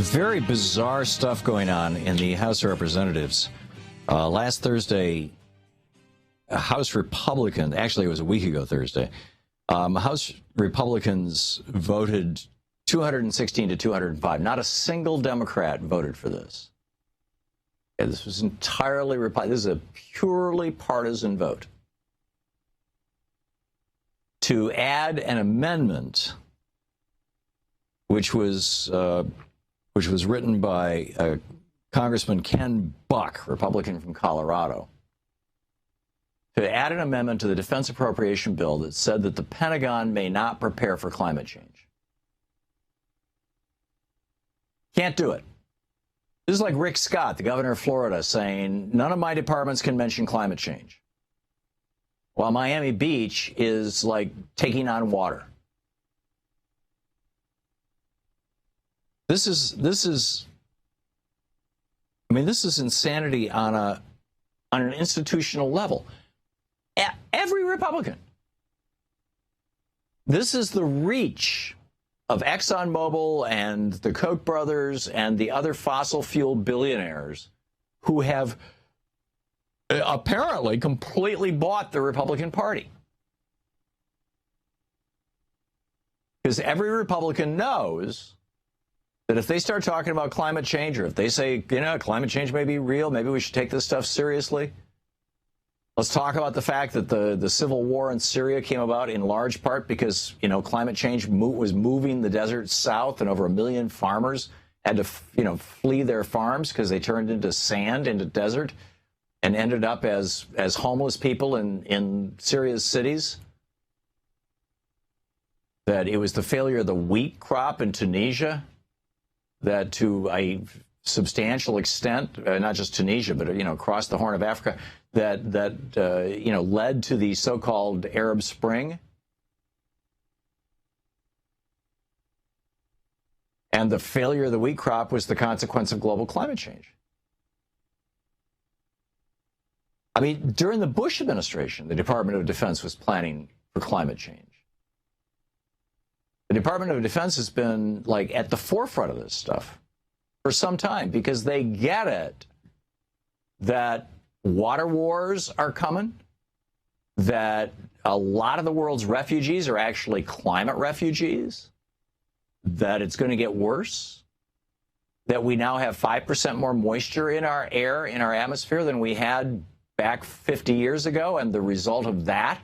Very bizarre stuff going on in the House of Representatives. Last Thursday, House Republicans, actually it was a week ago Thursday, House Republicans voted 216 to 205. Not a single Democrat voted for this. Yeah, this was entirely Republican. This is a purely partisan vote. To add an amendment, which was written by Congressman Ken Buck, Republican from Colorado, to add an amendment to the defense appropriation bill that said that the Pentagon may not prepare for climate change. Can't do it. This is like Rick Scott, the governor of Florida, saying, none of my departments can mention climate change, while Miami Beach is like taking on water. This is insanity on an institutional level. Every Republican. This is the reach of ExxonMobil and the Koch brothers and the other fossil fuel billionaires who have apparently completely bought the Republican Party. Because every Republican knows that if they start talking about climate change, or if they say, climate change may be real, maybe we should take this stuff seriously. Let's talk about the fact that the civil war in Syria came about in large part because, climate change was moving the desert south, and over 1 million farmers had to, flee their farms because they turned into sand, into desert, and ended up as homeless people in Syria's cities. That it was the failure of the wheat crop in Tunisia that to a substantial extent, not just Tunisia, but, across the Horn of Africa, that led to the so-called Arab Spring. And the failure of the wheat crop was the consequence of global climate change. I mean, during the Bush administration, the Department of Defense was planning for climate change. The Department of Defense has been, at the forefront of this stuff for some time because they get it that water wars are coming, that a lot of the world's refugees are actually climate refugees, that it's going to get worse, that we now have 5% more moisture in our air, in our atmosphere than we had back 50 years ago, and the result of that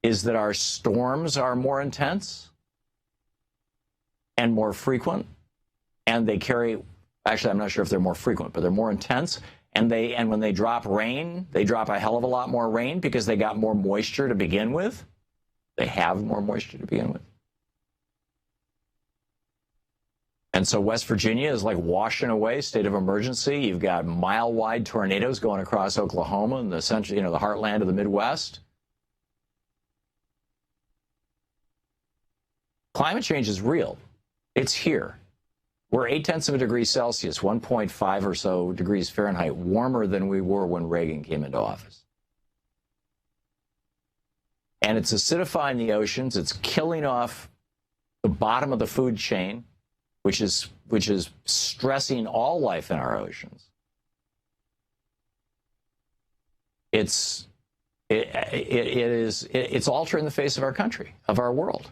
is that our storms are more intense and more frequent, and they carry, actually I'm not sure if they're more frequent, but they're more intense, and when they drop rain, they drop a hell of a lot more rain because they got more moisture to begin with. They have more moisture to begin with. And so West Virginia is like washing away, state of emergency. You've got mile-wide tornadoes going across Oklahoma and the central, the heartland of the Midwest. Climate change is real. It's here. We're 0.8 of a degree Celsius, 1.5 or so degrees Fahrenheit, warmer than we were when Reagan came into office. And it's acidifying the oceans. It's killing off the bottom of the food chain, which is stressing all life in our oceans. It's altering the face of our country, of our world.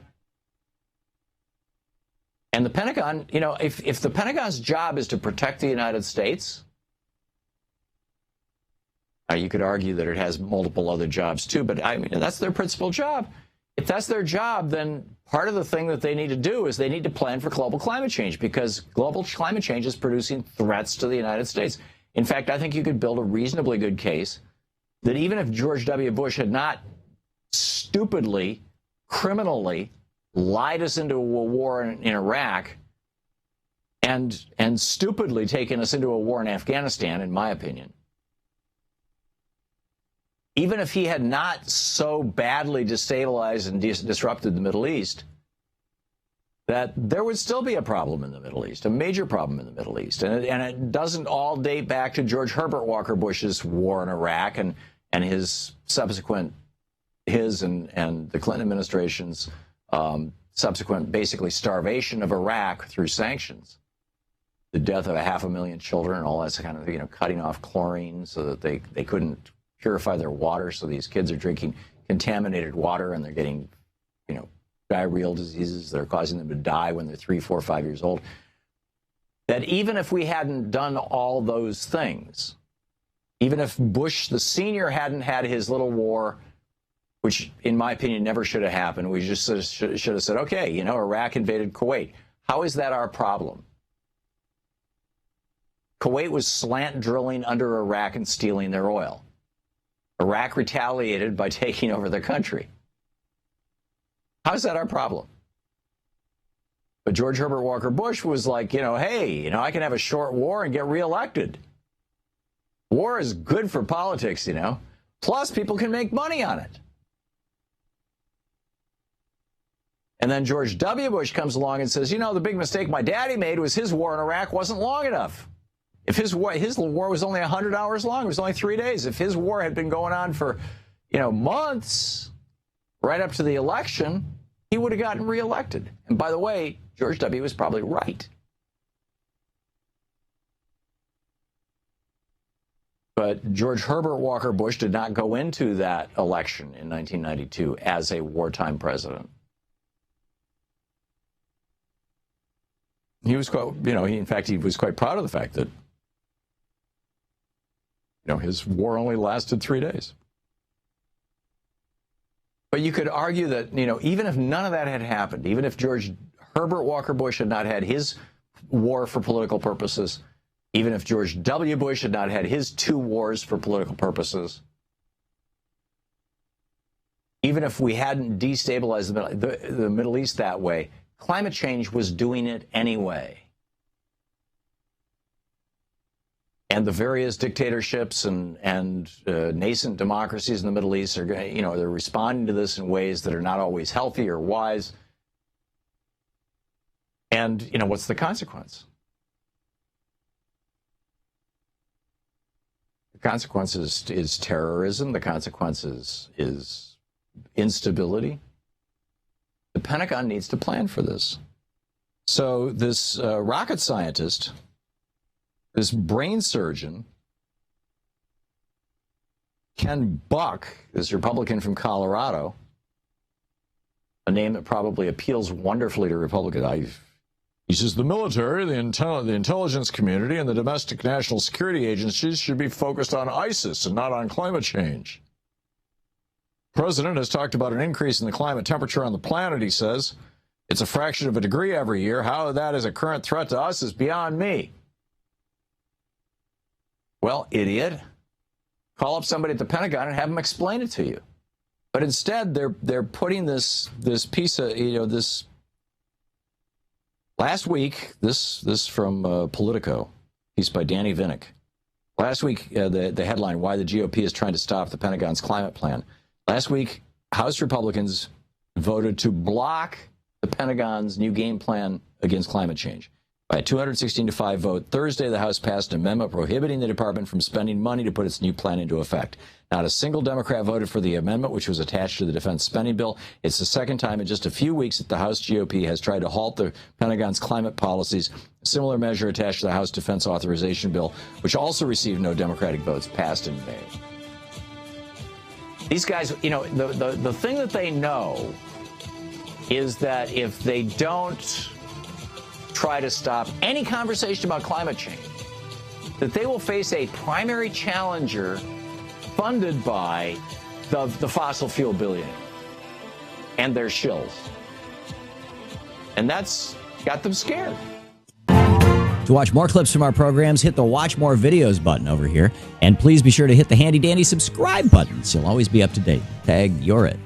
And the Pentagon, if the Pentagon's job is to protect the United States, you could argue that it has multiple other jobs too, but I mean, that's their principal job. If that's their job, then part of the thing that they need to do is they need to plan for global climate change, because global climate change is producing threats to the United States. In fact, I think you could build a reasonably good case that even if George W. Bush had not stupidly, criminally lied us into a war in Iraq and stupidly taken us into a war in Afghanistan, in my opinion, even if he had not so badly destabilized and disrupted the Middle East, that there would still be a problem in the Middle East, a major problem in the Middle East. And it doesn't all date back to George Herbert Walker Bush's war in Iraq and his subsequent, and the Clinton administration's subsequent, basically, starvation of Iraq through sanctions, the death of 500,000 children, and all that kind of, cutting off chlorine so that they couldn't purify their water. So these kids are drinking contaminated water, and they're getting, diarrheal diseases that are causing them to die when they're 3, 4, 5 years old. That even if we hadn't done all those things, even if Bush the senior hadn't had his little war, which in my opinion never should have happened, we just should have said, okay, Iraq invaded Kuwait. How is that our problem? Kuwait was slant drilling under Iraq and stealing their oil. Iraq retaliated by taking over their country. How's that our problem? But George Herbert Walker Bush was like, hey, I can have a short war and get reelected. War is good for politics, Plus, people can make money on it. And then George W. Bush comes along and says, the big mistake my daddy made was his war in Iraq wasn't long enough. If his war was only 100 hours long, it was only 3 days. If his war had been going on for, months, right up to the election, he would have gotten reelected. And by the way, George W. was probably right. But George Herbert Walker Bush did not go into that election in 1992 as a wartime president. He was quite, he was quite proud of the fact that, his war only lasted 3 days. But you could argue that, even if none of that had happened, even if George Herbert Walker Bush had not had his war for political purposes, even if George W. Bush had not had his 2 wars for political purposes, even if we hadn't destabilized the Middle East that way, climate change was doing it anyway. And the various dictatorships and nascent democracies in the Middle East are, they're responding to this in ways that are not always healthy or wise. And, what's the consequence? The consequence is terrorism. The consequence is instability. The Pentagon needs to plan for this. So this rocket scientist, this brain surgeon, Ken Buck, this Republican from Colorado, a name that probably appeals wonderfully to Republicans. He says the military, the intelligence community, and the domestic national security agencies should be focused on ISIS and not on climate change. The president has talked about an increase in the climate temperature on the planet, he says. It's a fraction of a degree every year. How that is a current threat to us is beyond me. Well, idiot, call up somebody at the Pentagon and have them explain it to you. But instead, they're putting this piece of, this last week, this from Politico, piece by Danny Vinnick. Last week, the headline, Why the GOP is Trying to Stop the Pentagon's Climate Plan. Last week, House Republicans voted to block the Pentagon's new game plan against climate change. By a 216-5 vote Thursday, the House passed an amendment prohibiting the department from spending money to put its new plan into effect. Not a single Democrat voted for the amendment, which was attached to the defense spending bill. It's the second time in just a few weeks that the House GOP has tried to halt the Pentagon's climate policies. A similar measure attached to the House Defense Authorization Bill, which also received no Democratic votes, passed in May. These guys, the thing that they know is that if they don't try to stop any conversation about climate change, that they will face a primary challenger funded by the fossil fuel billionaires and their shills. And that's got them scared. To watch more clips from our programs, hit the Watch More Videos button over here. And please be sure to hit the handy-dandy subscribe button so you'll always be up to date. Tag, you're it.